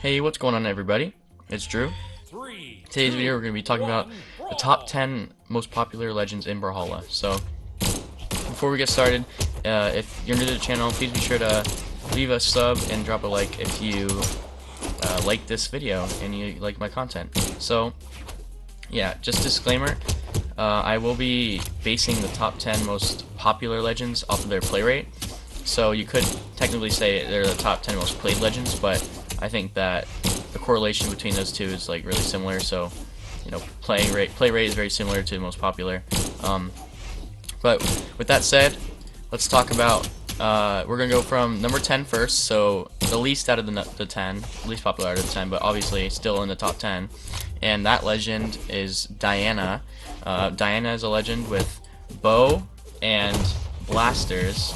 Hey, what's going on, everybody? It's Drew. Today's video, we're going to be talking about the top 10 most popular legends in Brawlhalla. So, before we get started, if you're new to the channel, please be sure to leave a sub and drop a like if you like this video and you like my content. So, yeah, just disclaimer, I will be basing the top 10 most popular legends off of their play rate. So you could technically say they're the top 10 most played legends, but I think that the correlation between those two is like really similar. So, you know, play rate is very similar to the most popular. But with that said, let's talk about. We're gonna go from number 10 first. So the least out of the 10, least popular out of the 10, but obviously still in the top 10. And that legend is Diana. Diana is a legend with bow and blasters.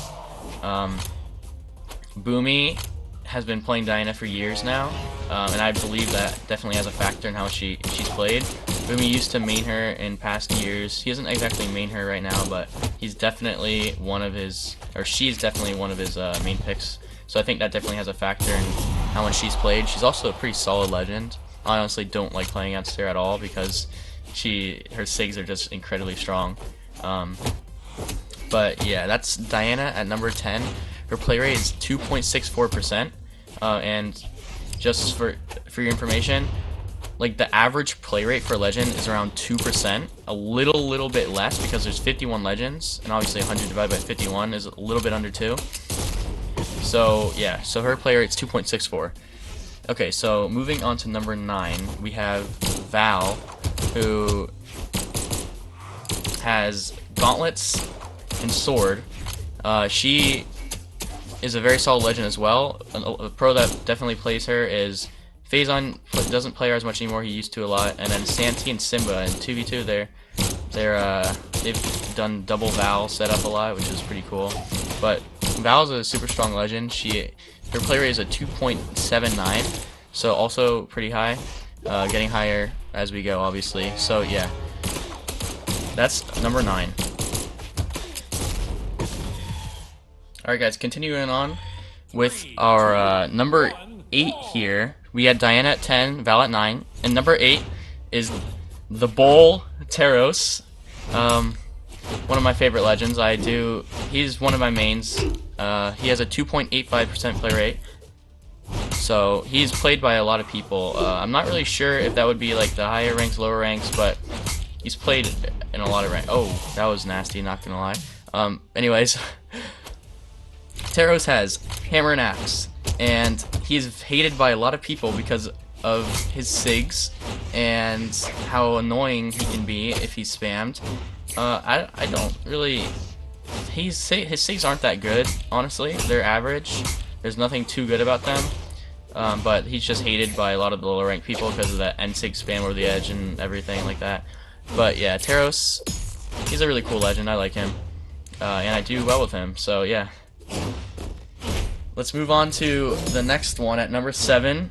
Boomy has been playing Diana for years now, and I believe that definitely has a factor in how she's played. Boomy used to main her in past years. He doesn't exactly main her right now, but he's definitely one of his, or she's definitely one of his main picks. So I think that definitely has a factor in how much she's played. She's also a pretty solid legend. I honestly don't like playing against her at all because her SIGs are just incredibly strong. But yeah, that's Diana at number 10. Her play rate is 2.64%, and just for your information, like the average play rate for legend is around 2%, a little bit less because there's 51 legends, and obviously 100 divided by 51 is a little bit under 2. So yeah, so her play rate's 2.64. Okay, so moving on to number 9, we have Val, who has gauntlets and sword. She is a very solid legend as well. A pro that definitely plays her is Phazon. Doesn't play her as much anymore. He used to a lot. And then Santi and Simba in 2v2. They've done double Val setup a lot, which is pretty cool. But Val's a super strong legend. Her play rate is a 2.79, so also pretty high. Getting higher as we go, obviously. So yeah, that's number 9. Alright guys, continuing on with our number 8 here. We had Diana at 10, Val at 9, and number 8 is the Bull Teros. One of my favorite legends. He's one of my mains. He has a 2.85% play rate. So he's played by a lot of people. I'm not really sure if that would be like the higher ranks, lower ranks, but he's played in a lot of ranks. Oh, that was nasty, not gonna lie. Anyways, Teros has hammer and axe, and he's hated by a lot of people because of his SIGs and how annoying he can be if he's spammed. I don't really. His SIGs aren't that good, honestly. They're average. There's nothing too good about them. But he's just hated by a lot of the lower ranked people because of that N-SIG spam over the edge and everything like that. But yeah, Teros, he's a really cool legend. I like him, and I do well with him. So yeah. Let's move on to the next one at number 7.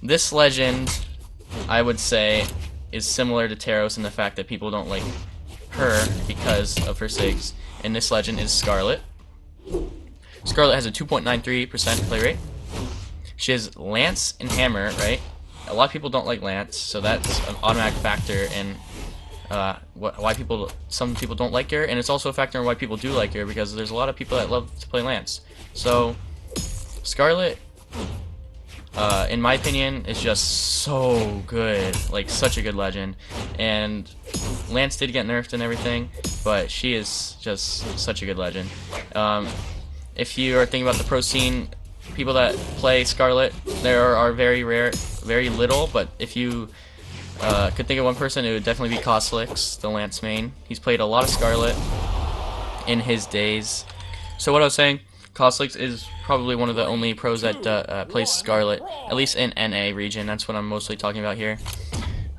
This legend, I would say, is similar to Teros in the fact that people don't like her because of her SIGs. And this legend is Scarlet. Scarlet has a 2.93% play rate. She has Lance and Hammer, right? A lot of people don't like Lance, so that's an automatic factor in why some people don't like her, and it's also a factor in why people do like her because there's a lot of people that love to play Lance. So Scarlet, in my opinion, is just so good, like such a good legend. And Lance did get nerfed and everything, but she is just such a good legend. If you are thinking about the pro scene, people that play Scarlet, there are very rare, very little. But if you could think of one person, it would definitely be Costlix, the Lance main. He's played a lot of Scarlet in his days. So what I was saying, Costlix is probably one of the only pros that plays Scarlet, at least in NA region. That's what I'm mostly talking about here.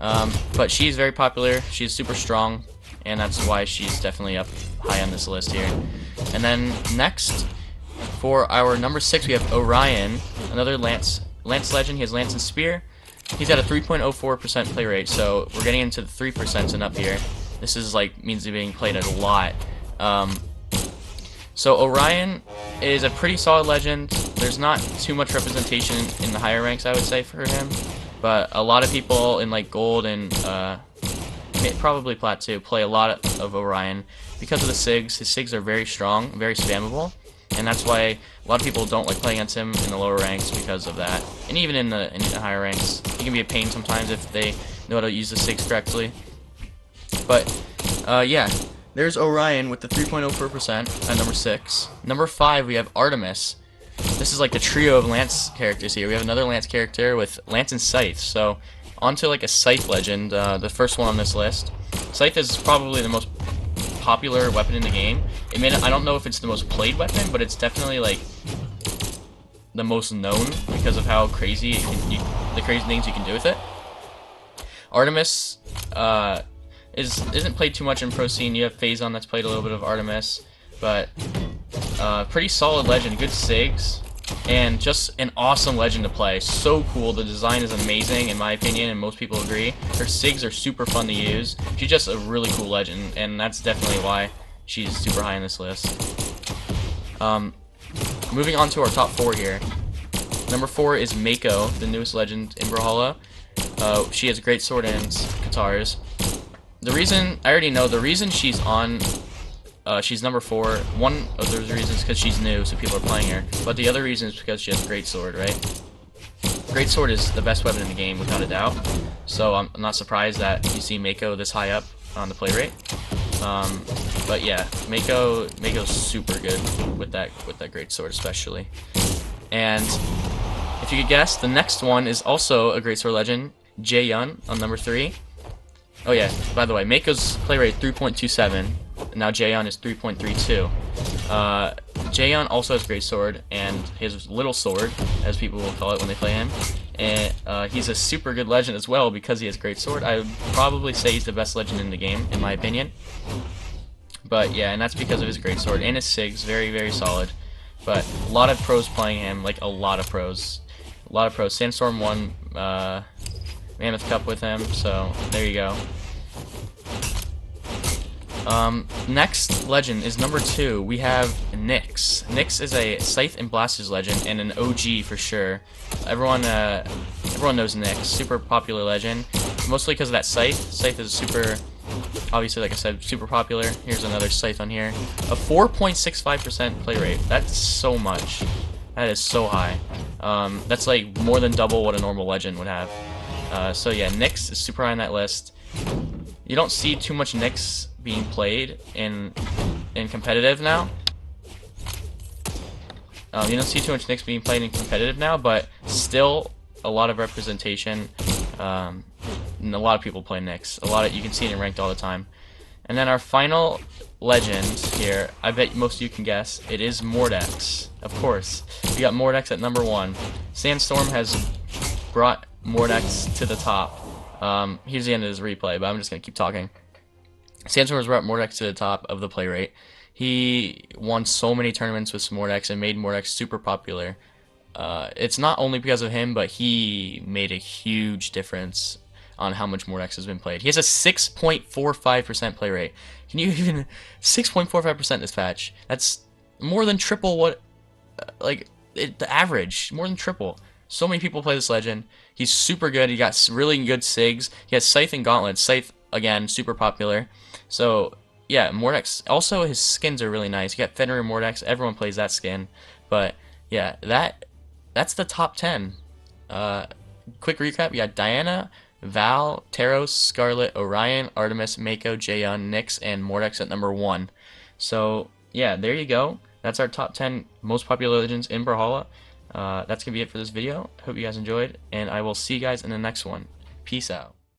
But she's very popular. She's super strong, and that's why she's definitely up high on this list here. And then next, for our number 6, we have Orion, another Lance legend. He has Lance and Spear. He's got a 3.04% play rate, so we're getting into the 3% and up here. This is like means he's being played a lot. So Orion is a pretty solid legend. There's not too much representation in the higher ranks, I would say, for him. But a lot of people in like gold and probably plat too play a lot of Orion because of the SIGs. His SIGs are very strong, very spammable, and that's why a lot of people don't like playing against him in the lower ranks because of that. And even in the higher ranks, he can be a pain sometimes if they know how to use the SIGs correctly. But yeah, there's Orion with the 3.04% at number 6. Number 5, we have Artemis. This is like the trio of Lance characters here. We have another Lance character with Lance and Scythe. So onto like a Scythe legend, the first one on this list. Scythe is probably the most popular weapon in the game. I don't know if it's the most played weapon, but it's definitely like the most known because of how crazy the crazy things you can do with it. Artemis isn't played too much in pro scene. You have Phazon that's played a little bit of Artemis, but pretty solid legend, good SIGs, and just an awesome legend to play. So cool. The design is amazing in my opinion, and most people agree. Her SIGs are super fun to use. She's just a really cool legend, and that's definitely why she's super high on this list. Moving on to our top 4 here. Number 4 is Mako, the newest legend in Brawlhalla. She has a great sword and katars. The reason, I already know, the reason she's on, she's number 4, one of those reasons is because she's new, so people are playing her, but the other reason is because she has a great sword, right? Great sword is the best weapon in the game, without a doubt, so I'm not surprised that you see Mako this high up on the play rate. But yeah, Mako's super good with that great sword especially. And if you could guess, the next one is also a great sword legend, Jae-Yun on number 3. Oh yeah, by the way, Mako's play rate 3.27, and now Jae-Yun is 3.32. Jae-Yun also has great sword, and his little sword, as people will call it when they play him. And he's a super good legend as well because he has great sword. I would probably say he's the best legend in the game, in my opinion. But yeah, and that's because of his great sword and his SIGs, very, very solid. But a lot of pros playing him, like a lot of pros. A lot of pros. Sandstorm won Mammoth Cup with him, so there you go. Next legend is number 2. We have Nyx. Nyx is a Scythe and Blasters legend and an OG for sure. Everyone knows Nyx. Super popular legend, mostly because of that Scythe. Scythe is super, obviously, like I said, super popular. Here's another Scythe on here. A 4.65% play rate. That's so much. That is so high. That's like more than double what a normal legend would have. So yeah, Nyx is super high on that list. You don't see too much Nyx being played in competitive now. You don't see too much Nyx being played in competitive now, but still a lot of representation. And a lot of people play Nyx. You can see it in ranked all the time. And then our final legend here, I bet most of you can guess, it is Mordex. Of course, we got Mordex at number 1. Sandstorm has brought Mordex to the top. Here's the end of his replay, but I'm just gonna keep talking. Sandstorm has brought Mordex to the top of the play rate. He won so many tournaments with Mordex and made Mordex super popular. It's not only because of him, but he made a huge difference on how much Mordex has been played. He has a 6.45% play rate. Can you even 6.45% this patch? That's more than triple what the average. More than triple. So many people play this legend. He's super good. He got really good SIGs. He has Scythe and Gauntlet. Scythe, again, super popular. So yeah, Mordex. Also, his skins are really nice. You got Fenrir Mordex. Everyone plays that skin. But yeah, that's the top 10. Quick recap: you got Diana, Val, Taros, Scarlet, Orion, Artemis, Mako, Jae-Yun, Nyx, and Mordex at number 1. So yeah, there you go. That's our top 10 most popular legends in Brawlhalla. That's gonna be it for this video. Hope you guys enjoyed, and I will see you guys in the next one. Peace out.